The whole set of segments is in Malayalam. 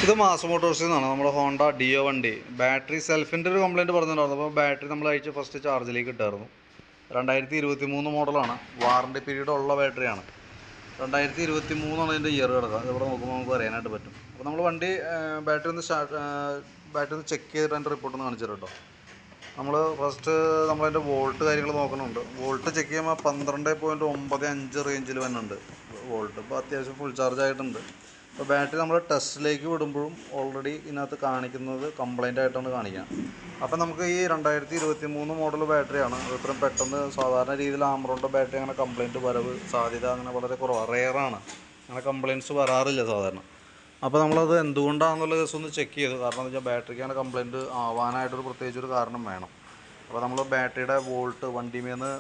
ഇത് മാസ് മോട്ടോഴ്സിൽ നിന്നാണ് നമ്മുടെ ഹോണ്ട ഡിയോ വണ്ടി. ബാറ്ററി സെൽഫിൻ്റെ ഒരു കംപ്ലയിൻറ്റ് പറഞ്ഞിട്ടുണ്ടായിരുന്നു. അപ്പോൾ ബാറ്ററി നമ്മൾ അയച്ച് ഫസ്റ്റ് ചാർജിലേക്ക് ഇട്ടായിരുന്നു. 2023 മോഡലാണ്. വാറണ്ടി പീരീഡ് ഉള്ള ബാറ്ററിയാണ്. 2023 അതിൻ്റെ ഇയർ കിടക്കുക. ഇവിടെ നോക്കുമ്പോൾ നമുക്ക് അറിയാനായിട്ട് പറ്റും. അപ്പോൾ നമ്മൾ വണ്ടി ബാറ്ററി ഒന്ന് ചെക്ക് ചെയ്തിട്ട് അതിൻ്റെ റിപ്പോർട്ട് ഒന്ന് കാണിച്ചു തരാം കേട്ടോ. നമ്മൾ ഫസ്റ്റ് നമ്മളതിൻ്റെ വോൾട്ട് കാര്യങ്ങൾ നോക്കുന്നുണ്ട്. വോൾട്ട് ചെക്ക് ചെയ്യുമ്പോൾ 12.95 റേഞ്ചിൽ വന്നുണ്ട് വോൾട്ട്. ഇപ്പോൾ അത്യാവശ്യം ഫുൾ ചാർജ് ആയിട്ടുണ്ട്. അപ്പോൾ ബാറ്ററി നമ്മൾ ടെസ്റ്റിലേക്ക് വിടുമ്പോഴും ഓൾറെഡി ഇതിനകത്ത് കാണിക്കുന്നത് കംപ്ലൈൻ്റ് ആയിട്ടാണ് കാണിക്കുക. അപ്പോൾ നമുക്ക് ഈ 2023 മോഡൽ ബാറ്ററിയാണ്. ഇത്രയും പെട്ടെന്ന് സാധാരണ രീതിയിൽ ആമറോണിൻ്റെ ബാറ്ററി അങ്ങനെ കംപ്ലൈൻറ്റ് വരവ് സാധ്യത അങ്ങനെ വളരെ കുറവാണ്, റെയറാണ്. അങ്ങനെ കംപ്ലയിൻറ്റ്സ് വരാറില്ല സാധാരണ. അപ്പോൾ നമ്മളത് എന്തുകൊണ്ടാണെന്നുള്ള ദിവസം ഒന്ന് ചെക്ക് ചെയ്തു. കാരണം എന്താ വെച്ചാൽ ബാറ്ററിക്ക് അങ്ങനെ കംപ്ലയിൻറ്റ് ആവാനായിട്ടൊരു പ്രത്യേകിച്ചൊരു കാരണം വേണം. അപ്പോൾ നമ്മൾ ബാറ്ററിയുടെ വോൾട്ട് വണ്ടിമേന്ന്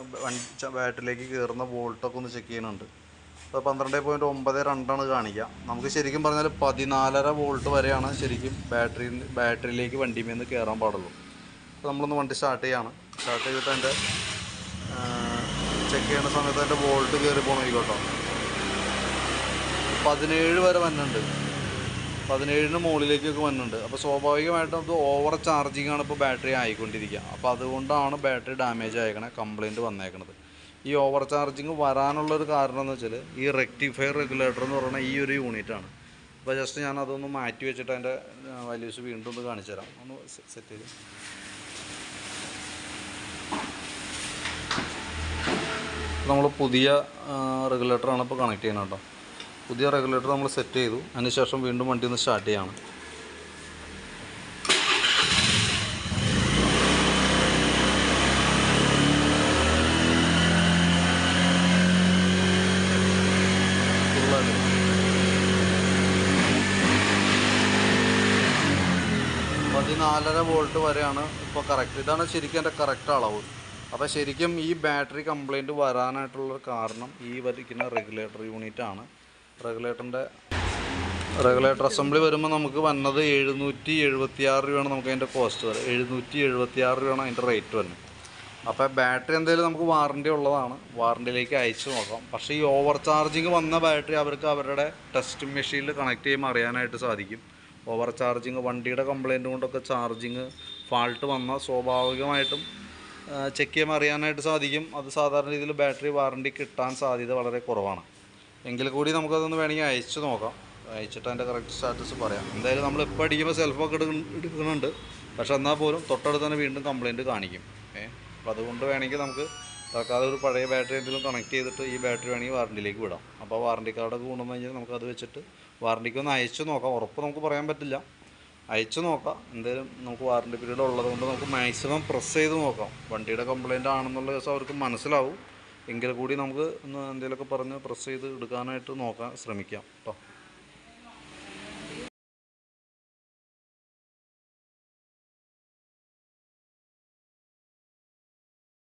ബാറ്ററിയിലേക്ക് കയറുന്ന വോൾട്ടൊക്കെ ഒന്ന് ചെക്ക് ചെയ്യുന്നുണ്ട്. അപ്പോൾ 12.92 കാണിക്കുക. നമുക്ക് ശരിക്കും പറഞ്ഞാൽ 14.5 വോൾട്ട് വരെയാണ് ശരിക്കും ബാറ്ററിയിലേക്ക് വണ്ടിമേന്ന് കയറാൻ പാടുള്ളൂ. അപ്പോൾ നമ്മളൊന്ന് വണ്ടി സ്റ്റാർട്ട് ചെയ്തിട്ട് അതിൻ്റെ ചെക്ക് ചെയ്യുന്ന സമയത്ത് അതിൻ്റെ വോൾട്ട് കയറി പോകണമായിക്കോട്ടോ. 17 വരെ വന്നുണ്ട്, 17-ന് മുകളിലേക്കൊക്കെ വന്നുണ്ട്. അപ്പോൾ സ്വാഭാവികമായിട്ടും അത് ഓവർ ചാർജിങ് ആണ് ഇപ്പോൾ ബാറ്ററി ആയിക്കൊണ്ടിരിക്കുക. അപ്പോൾ അതുകൊണ്ടാണ് ബാറ്ററി ഡാമേജ് ആയേക്കണേ, കംപ്ലയിൻറ്റ് വന്നേക്കണത്. ഈ ഓവർ ചാർജിങ് വരാനുള്ളൊരു കാരണം എന്ന് വെച്ചാൽ ഈ റെക്ടിഫയർ റെഗുലേറ്റർ എന്ന് പറയുന്ന ഈ ഒരു യൂണിറ്റാണ്. അപ്പോൾ ജസ്റ്റ് ഞാൻ അതൊന്ന് മാറ്റി വെച്ചിട്ട് അതിൻ്റെ വാല്യൂസ് വീണ്ടും ഒന്ന് കാണിച്ചു തരാം. ഒന്ന് സെറ്റ് ചെയ്ത് നമ്മൾ പുതിയ റെഗുലേറ്ററാണ് ഇപ്പോൾ കണക്ട് ചെയ്യുന്നത് കേട്ടോ. പുതിയ റെഗുലേറ്റർ നമ്മൾ സെറ്റ് ചെയ്തു. അതിനുശേഷം വീണ്ടും വണ്ടി ഒന്ന് സ്റ്റാർട്ട് ചെയ്യാണ്. പതിനാലര വോൾട്ട് വരെയാണ് ഇപ്പോൾ കറക്റ്റ്. ഇതാണ് ശരിക്കും എൻ്റെ കറക്റ്റ് അളവ്. അപ്പോൾ ശരിക്കും ഈ ബാറ്ററി കംപ്ലയിൻറ്റ് വരാനായിട്ടുള്ളൊരു കാരണം ഈ വരിക്കുന്ന റെഗുലേറ്റർ യൂണിറ്റാണ്. റെഗുലേറ്റർ അസംബ്ലി വരുമ്പോൾ നമുക്ക് വന്നത് 776 രൂപയാണ് നമുക്ക് അതിൻ്റെ കോസ്റ്റ് വരെ. 776 രൂപയാണ് അതിൻ്റെ റേറ്റ് വരുന്നത്. അപ്പോൾ ബാറ്ററി എന്തെങ്കിലും നമുക്ക് വാറണ്ടി ഉള്ളതാണ്, വാറണ്ടിയിലേക്ക് അയച്ചു നോക്കാം. പക്ഷേ ഈ ഓവർ ചാർജിങ് വന്ന ബാറ്ററി അവർക്ക് അവരുടെ ടെസ്റ്റ് മെഷീനിൽ കണക്ട് ചെയ്യുമ്പോൾ അറിയാനായിട്ട് സാധിക്കും. ഓവർ ചാർജിങ് വണ്ടിയുടെ കംപ്ലയിൻ്റ് കൊണ്ടൊക്കെ ചാർജിങ് ഫാൾട്ട് വന്നാൽ സ്വാഭാവികമായിട്ടും ചെക്ക് ചെയ്യുമ്പോൾ അറിയാനായിട്ട് സാധിക്കും. അത് സാധാരണ രീതിയിൽ ബാറ്ററി വാറണ്ടി കിട്ടാൻ സാധ്യത വളരെ കുറവാണ്. എങ്കിൽ കൂടി നമുക്കതൊന്ന് വേണമെങ്കിൽ അയച്ചു നോക്കാം. അയച്ചിട്ട് അതിൻ്റെ കറക്റ്റ് സ്റ്റാറ്റസ് പറയാം. എന്തായാലും നമ്മൾ ഇപ്പോൾ അടിക്കുമ്പോൾ സെൽഫൊക്കെ എടുക്കുന്നുണ്ട്. പക്ഷെ എന്നാൽ പോലും തൊട്ടടുത്ത് തന്നെ വീണ്ടും കംപ്ലയിൻറ്റ് കാണിക്കും. അപ്പോൾ അതുകൊണ്ട് വേണമെങ്കിൽ നമുക്ക് തൽക്കാലം ഒരു പഴയ ബാറ്ററി എന്തെങ്കിലും കണക്ട് ചെയ്തിട്ട് ഈ ബാറ്ററി വേണമെങ്കിൽ വാറണ്ടിയിലേക്ക് വിടാം. അപ്പോൾ വാറണ്ടി കാർഡൊക്കെ കൊണ്ടുവന്ന് കഴിഞ്ഞാൽ നമുക്കത് വെച്ചിട്ട് വാറണ്ടിക്കൊന്ന് അയച്ചു നോക്കാം. ഉറപ്പ് നമുക്ക് പറയാൻ പറ്റില്ല, അയച്ചു നോക്കാം. എന്തായാലും നമുക്ക് വാറണ്ടി പീരീഡ് ഉള്ളതുകൊണ്ട് നമുക്ക് മാക്സിമം പ്രസ് ചെയ്ത് നോക്കാം. വണ്ടിയുടെ കംപ്ലയിൻ്റ് ആണെന്നുള്ള ദിവസം അവർക്ക് മനസ്സിലാവും. എങ്കിൽ കൂടി നമുക്ക് എന്തെങ്കിലുമൊക്കെ പറഞ്ഞ് പ്രസ് ചെയ്ത് എടുക്കാനായിട്ട് നോക്കാൻ ശ്രമിക്കാം കേട്ടോ.